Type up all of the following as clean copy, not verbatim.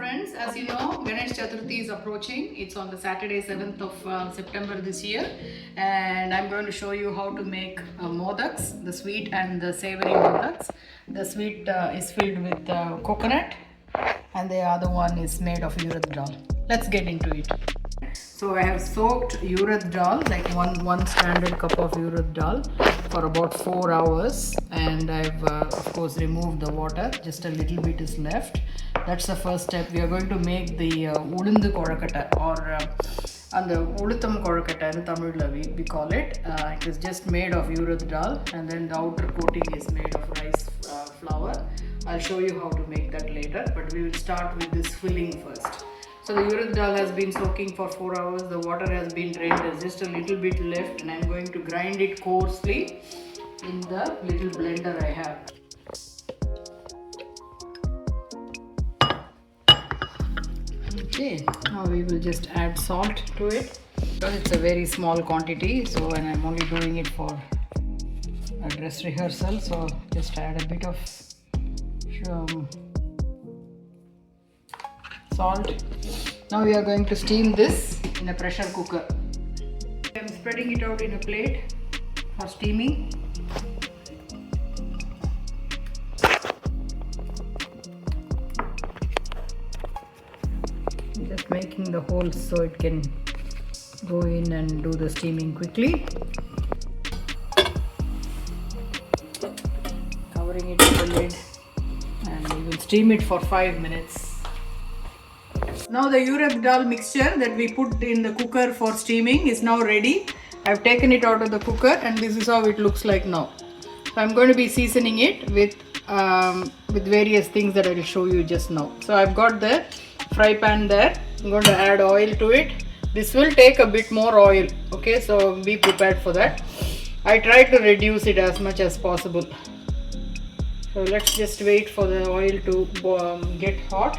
friends, as you know, Ganesh Chathurthi is approaching. It's on the Saturday 7th of September this year, and I'm going to show you how to make Modaks, the sweet and the savoury Modaks. The sweet is filled with coconut, and the other one is made of urad dal. Let's get into it. So I have soaked urad dal, like one standard cup of urad dal, for about 4 hours, and I've of course removed the water. Just a little bit is left. That's the first step. We are going to make the ulundu kozhukattai, or and the ulutham kozhukattai in Tamil we call it. It is just made of urad dal, and then the outer coating is made of rice flour. I'll show you how to make that later, but we will start with this filling first. So the urad dal has been soaking for 4 hours, the water has been drained, there's just a little bit left, and I'm going to grind it coarsely in the little blender I have. Okay, now we will just add salt to it, because it's a very small quantity, so and I'm only doing it for a dress rehearsal, so just add a bit of salt. Now we are going to steam this in a pressure cooker. I'm spreading it out in a plate for steaming. Just making the holes so it can go in and do the steaming quickly. Covering it with the lid, and we will steam it for 5 minutes. Now the urad dal mixture that we put in the cooker for steaming is now ready. I've taken it out of the cooker, and this is how it looks like now. So I'm going to be seasoning it with various things that I will show you just now. So I've got the fry pan there. I'm going to add oil to it. This will take a bit more oil, okay, so be prepared for that. I try to reduce it as much as possible. So let's just wait for the oil to get hot.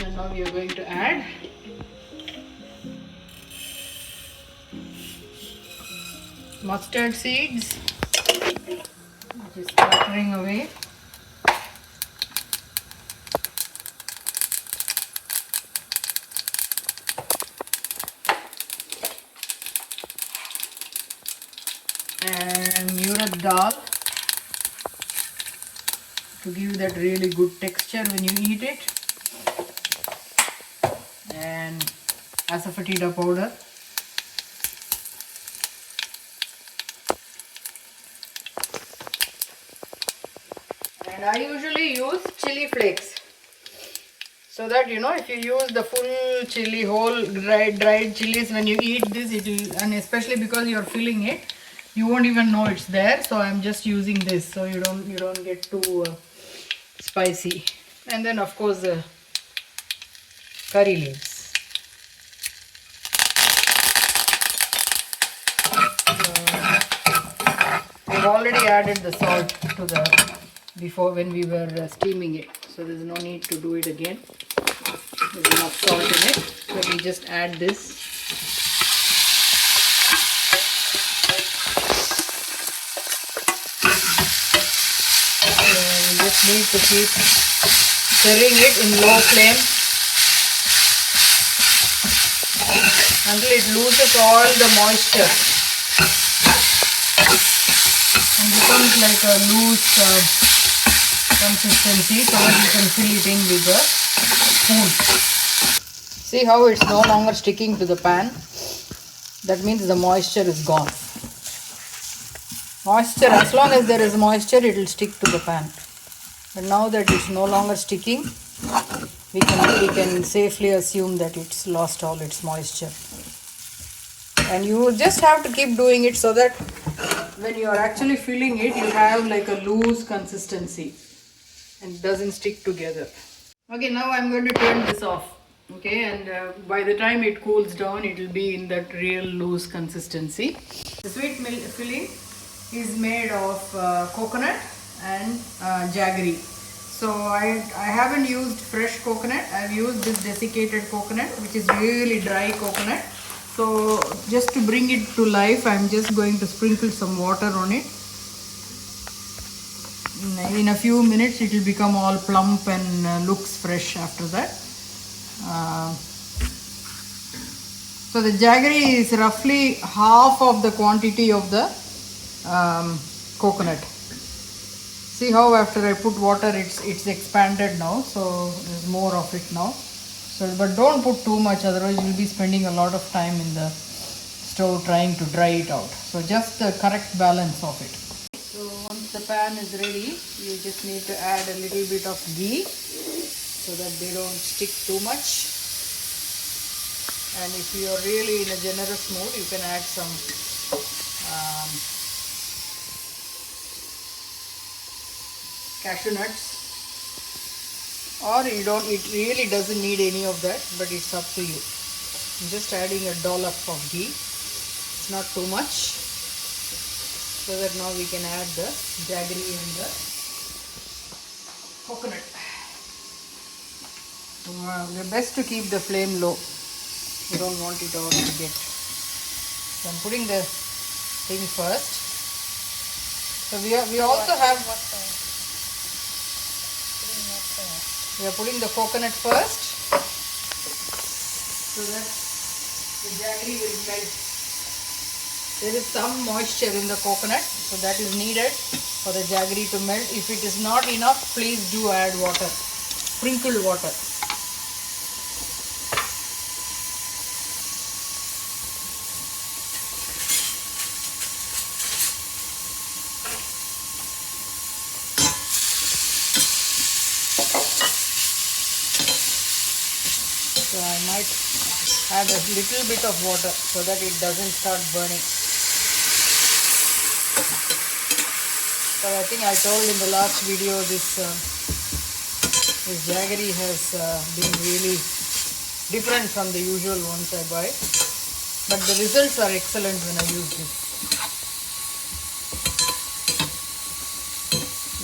And now we are going to add mustard seeds, which is splattering away. And urad dal to give that really good texture when you eat it. And asafoetida powder. And I usually use chili flakes, so that you know, if you use the full chili, whole dried chilies, when you eat this, it will, and especially because you are filling it, you won't even know it's there. So I'm just using this, so you don't get too spicy. And then of course the curry leaves. We've already added the salt to the before when we were steaming it, so there's no need to do it again. There's enough salt in it, so we just add this. We just need to keep stirring it in low flame until it loses all the moisture and becomes like a loose consistency, so that you can fill it in with a spoon. See how it's no longer sticking to the pan? That means the moisture is gone. Moisture, as long as there is moisture, it will stick to the pan. But now that it's no longer sticking, we can safely assume that it's lost all its moisture. And you just have to keep doing it, so that when you are actually filling it, you have like a loose consistency and it doesn't stick together. Okay, now I'm going to turn this off. Okay, and by the time it cools down, it will be in that real loose consistency. The sweet filling is made of coconut and jaggery. So I haven't used fresh coconut. I've used this desiccated coconut, which is really dry coconut. So just to bring it to life, I'm just going to sprinkle some water on it. In a few minutes it will become all plump and looks fresh after that. So the jaggery is roughly half of the quantity of the coconut. See how after I put water it's expanded now, so there's more of it now. So but don't put too much, otherwise you'll be spending a lot of time in the stove trying to dry it out. So just the correct balance of it. So once the pan is ready, you just need to add a little bit of ghee so that they don't stick too much. And if you are really in a generous mood, you can add some cashew nuts, or you don't. It really doesn't need any of that, but it's up to you. I'm just adding a dollop of ghee. It's not too much, so that now we can add the jaggery and the coconut. The best to keep the flame low. You don't want it all to get. So I'm putting the thing first. So we also have. We are putting the coconut first, so that the jaggery will melt. There is some moisture in the coconut, so that is needed for the jaggery to melt. If it is not enough, please do add water, sprinkled water. So I might add a little bit of water so that it doesn't start burning. So I think I told in the last video this jaggery has been really different from the usual ones I buy, but the results are excellent when I use this.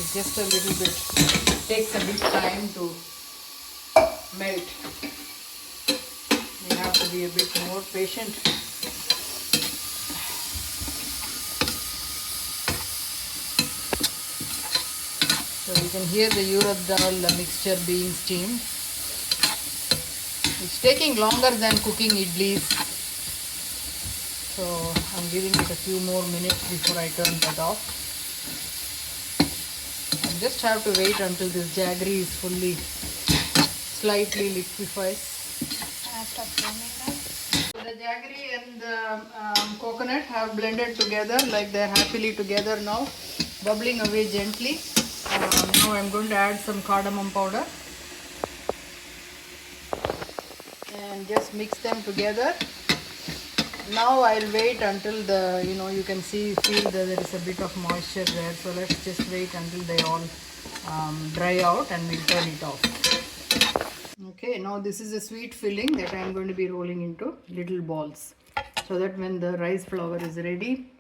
It's just a little bit, takes a bit time to melt. You have to be a bit more patient. So you can hear the urad dal mixture being steamed. It's taking longer than cooking idlis, so I'm giving it a few more minutes before I turn that off. I just have to wait until this jaggery is fully, slightly liquefies. So the jaggery and the coconut have blended together, like they're happily together now, bubbling away gently. Now I'm going to add some cardamom powder and just mix them together. Now I'll wait until the, you can feel that there is a bit of moisture there. So let's just wait until they all dry out and we'll turn it off. Okay, now this is a sweet filling that I am going to be rolling into little balls, so that when the rice flour is ready,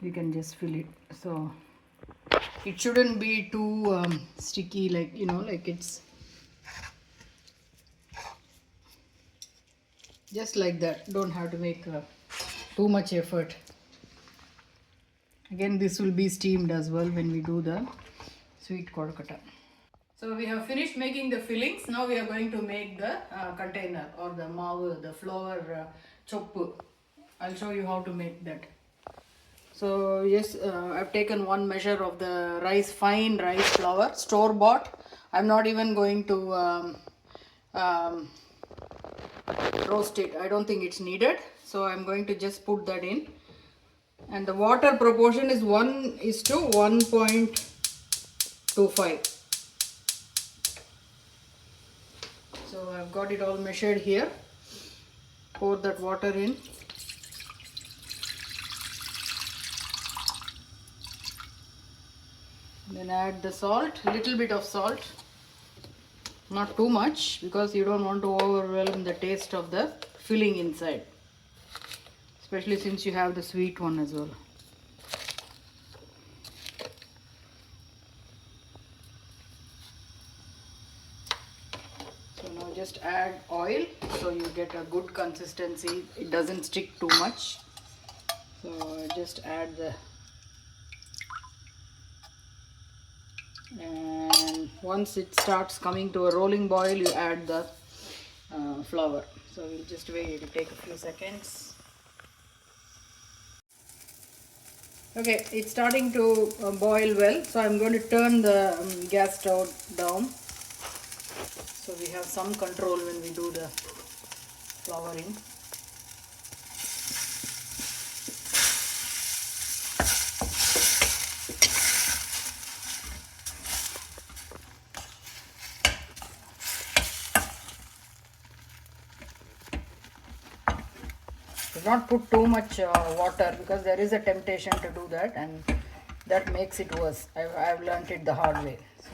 you can just fill it. So it shouldn't be too sticky, like it's just like that. Don't have to make too much effort. Again, this will be steamed as well when we do the sweet Kozhukattai. So we have finished making the fillings. Now we are going to make the container or the maavu, the flour choppu. I'll show you how to make that. So yes, I've taken one measure of the fine rice flour, store bought. I'm not even going to roast it. I don't think it's needed. So I'm going to just put that in. And the water proportion is 1:1.25. So I've got it all measured here. Pour that water in. Then add the salt, little bit of salt, not too much, because you don't want to overwhelm the taste of the filling inside, especially since you have the sweet one as well. So now just add oil so you get a good consistency. It doesn't stick too much. So just add the, and once it starts coming to a rolling boil, you add the flour. So we'll just wait, it will take a few seconds. Okay, it's starting to boil well, so I'm going to turn the gas stove down so we have some control when we do the flouring. Do not put too much water, because there is a temptation to do that, and that makes it worse. I've learnt it the hard way. So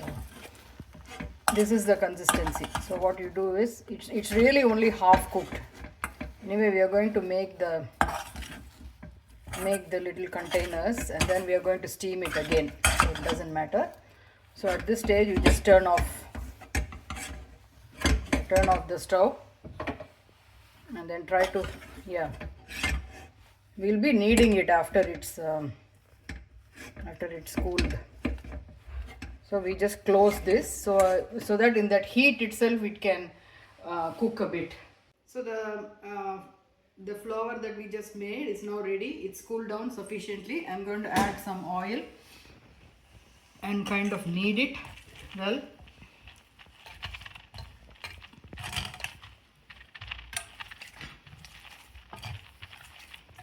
this is the consistency. So what you do is, it's really only half cooked. Anyway, we are going to make the little containers, and then we are going to steam it again, so it doesn't matter. So at this stage you just turn off the stove, and then try to, yeah, we'll be needing it after it's cooled. So we just close this so that in that heat itself it can cook a bit. So the flour that we just made is now ready. It's cooled down sufficiently. I'm going to add some oil and kind of knead it well.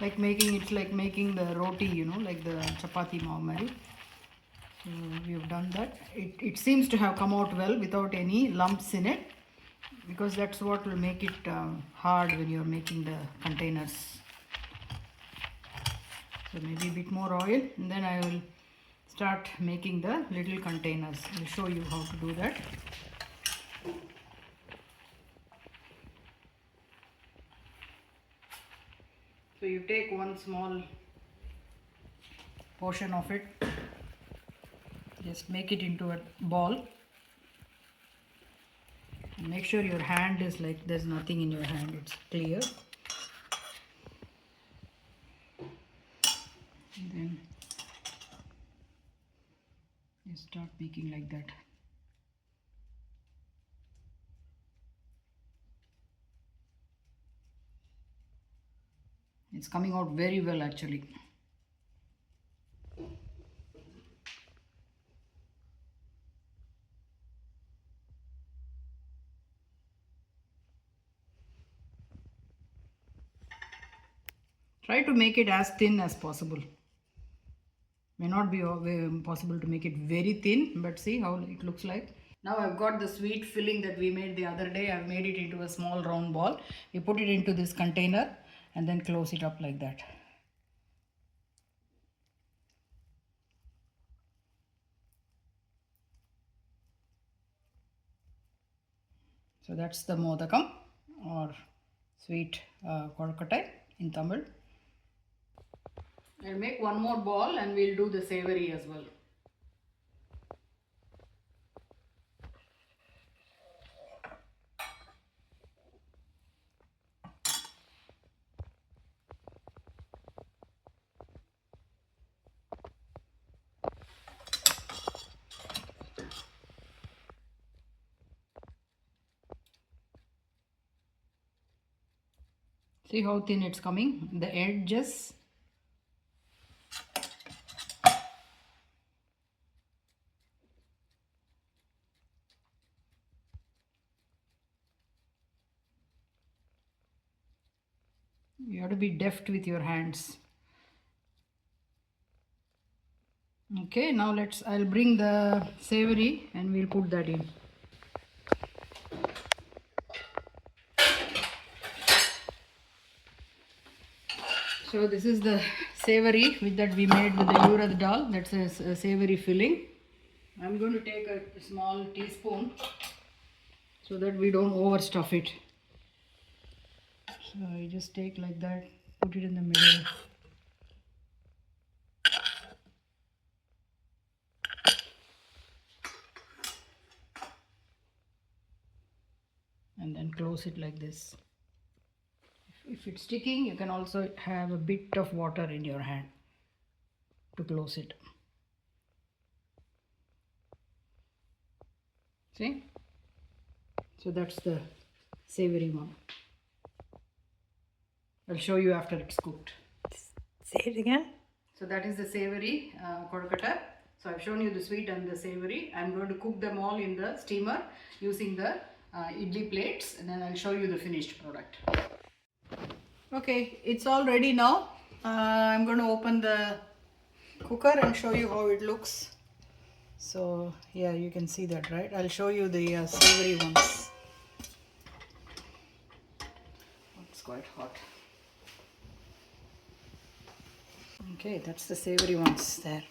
Like making the roti, like the chapati maamari. So we have done that. It seems to have come out well without any lumps in it, because that's what will make it hard when you're making the containers. So maybe a bit more oil, and then I will start making the little containers. I'll show you how to do that. So you take one small portion of it, just make it into a ball. Make sure your hand is like, there's nothing in your hand, it's clear. And then you start making like that. It's coming out very well actually. Try to make it as thin as possible. May not be possible to make it very thin, but see how it looks like. Now I've got the sweet filling that we made the other day. I've made it into a small round ball. We put it into this container and then close it up like that. So that's the Modakam, or sweet Kozhukattai in Tamil. I'll make one more ball and we'll do the savoury as well. See how thin it's coming, the edges. You have to be deft with your hands. Okay, now I'll bring the savoury and we'll put that in. So this is the savoury that we made with the urad dal. That's a savoury filling. I'm going to take a small teaspoon so that we don't overstuff it. So I just take like that, put it in the middle. And then close it like this. If it's sticking, you can also have a bit of water in your hand to close it. See? So that's the savory one. I'll show you after it's cooked. Say it again. So that is the savory Kozhukattai. So I've shown you the sweet and the savory. I'm going to cook them all in the steamer using the idli plates, and then I'll show you the finished product. Okay, it's all ready now. I'm going to open the cooker and show you how it looks. So yeah, you can see that, right? I'll show you the savory ones. It's quite hot. Okay, that's the savory ones there.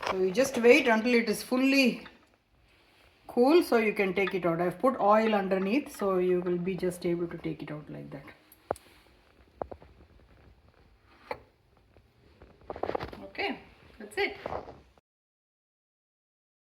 So you just wait until it is fully cool so you can take it out. I've put oil underneath so you will be just able to take it out like that. Okay, that's it.